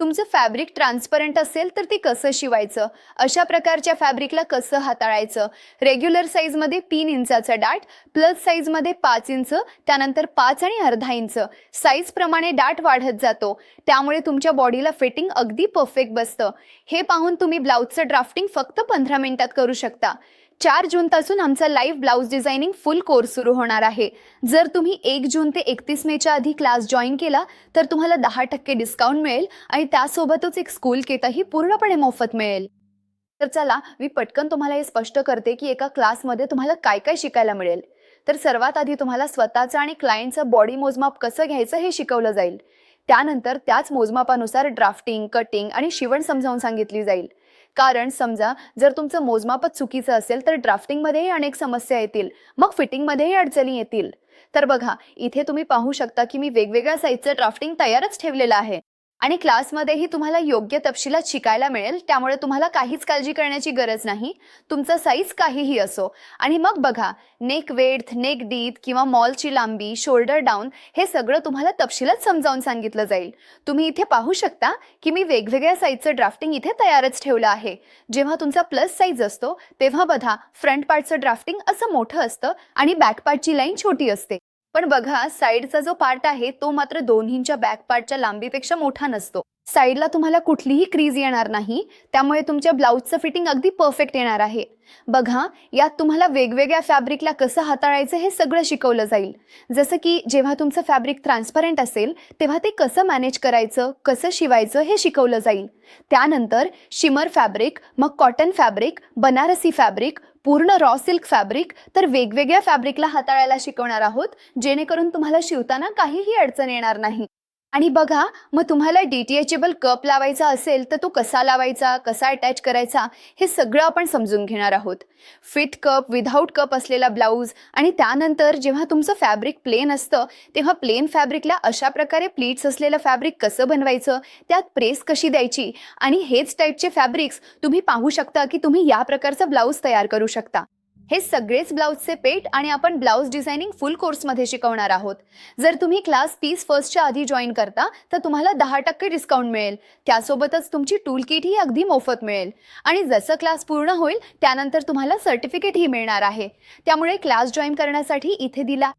तुमचं fabric transparent असेल तर ते कसं शिवायचं, अशा प्रकारच्या फॅब्रिकला कसं हाताळायचं, रेग्युलर साईजमध्ये 3 इंचाचा डाट, प्लस साईजमध्ये 5 इंच, त्यानंतर 5 आणि अर्धा इंच साईजप्रमाणे डाट वाढत जातो, त्यामुळे तुमच्या बॉडीला फिटिंग अगदी परफेक्ट बसतं। हे पाहून तुम्ही ब्लाउजचं ड्राफ्टिंग फक्त 15 मिनिटात करू शकता। 4 जूनपासून आमचा लाईव्ह ब्लाउज डिझायनिंग फुल कोर्स सुरू होणार आहे। जर तुम्ही 1 जून ते 31 मेच्या आधी क्लास जॉईन केला तर तुम्हाला 10% डिस्काउंट मिळेल आणि त्यासोबतच एक स्कूल किटही पूर्णपणे मोफत मिळेल। तर चला मी पटकन तुम्हाला हे स्पष्ट करते की एका क्लासमध्ये तुम्हाला काय काय शिकायला मिळेल। तर सर्वात आधी तुम्हाला स्वतःचं आणि क्लायंटचं बॉडी मोजमाप कसं घ्यायचं हे शिकवलं जाईल। त्यानंतर त्याच मोजमापानुसार ड्राफ्टिंग, कटिंग आणि शिवण समजावून सांगितली जाईल। कारण समजा जर तुमचं मोजमापच चुकीचं असेल तर ड्राफ्टिंगमध्येही अनेक समस्या येतील, मग फिटिंगमध्येही अडचणी येतील। तर बघा, इथे तुम्ही पाहू शकता की मी वेगवेगळ्या साईजचं ड्राफ्टिंग तयारच ठेवलेलं आहे आणि क्लासमध्येही तुम्हाला योग्य तपशिलात शिकायला मिळेल, त्यामुळे तुम्हाला काहीच काळजी करण्याची गरज नाही। तुमचा साईज काहीही असो। आणि मग बघा, नेक वेड्थ, नेक डीप किंवा मॉलची लांबी, शोल्डर डाऊन हे सगळं तुम्हाला तपशिलात समजावून सांगितलं जाईल। तुम्ही इथे पाहू शकता की मी वेगवेगळ्या साईजचं ड्राफ्टिंग इथे तयारच ठेवलं आहे। जेव्हा तुमचा प्लस साईज असतो तेव्हा बघा, फ्रंट पार्टचं ड्राफ्टिंग असं मोठं असतं आणि बॅक पार्टची लाईन छोटी असते। पण बघा, साइडचा जो पार्ट आहे तो मात्र दोन्हींच्या बॅक पार्टच्या लांबीपेक्षा मोठा नसतो। साइडला तुम्हाला कुठलीही क्रीज येणार नाही, त्यामुळे तुमच्या ब्लाउजचं फिटिंग अगदी परफेक्ट येणार आहे। बघा, यात तुम्हाला वेगवेगळ्या फॅब्रिकला कसं हाताळायचं हे सगळं शिकवलं जाईल। जसं की जेव्हा तुमचं फॅब्रिक ट्रान्सपरंट असेल तेव्हा ते कसं मॅनेज करायचं, कसं शिवायचं हे शिकवलं जाईल। त्यानंतर शिमर फॅब्रिक, मग कॉटन फॅब्रिक, बनारसी फॅब्रिक, पूर्ण रॉ सिल्क फॅब्रिक, तर वेगवेगळ्या फॅब्रिकला हाताळायला शिकवणार आहोत, जेणेकरून तुम्हाला शिवताना काहीही अडचण येणार नाही। आणि बघा, मग तुम्हाला डिटॅचेबल कप लावायचा असेल तर तो कसा लावायचा, कसा अटॅच करायचा हे सगळं आपण समजून घेणार आहोत। फिट कप, विदाऊट कप असलेला ब्लाउज आणि त्यानंतर जेव्हा तुमचं फॅब्रिक प्लेन असतं तेव्हा प्लेन फॅब्रिकला अशा प्रकारे प्लीट्स असलेलं फॅब्रिक कसं बनवायचं, त्यात प्रेस कशी द्यायची आणि हेच टाईपचे फॅब्रिक्स तुम्ही पाहू शकता की तुम्ही या प्रकारचा ब्लाउज तयार करू शकता। हे सगळेच ब्लाउजचे पेट आणि आपण ब्लाउज डिझायनिंग फुल कोर्समध्ये शिकवणार आहोत। जर तुम्ही क्लास पीस फर्स्टच्या आधी जॉईन करता तर तुम्हाला 10% डिस्काउंट मिळेल, त्यासोबतच तुमची टूल किट ही अगदी मोफत मिळेल आणि जसं क्लास पूर्ण होईल त्यानंतर तुम्हाला सर्टिफिकेट ही मिळणार आहे। त्यामुळे क्लास जॉईन करण्यासाठी इथे दिला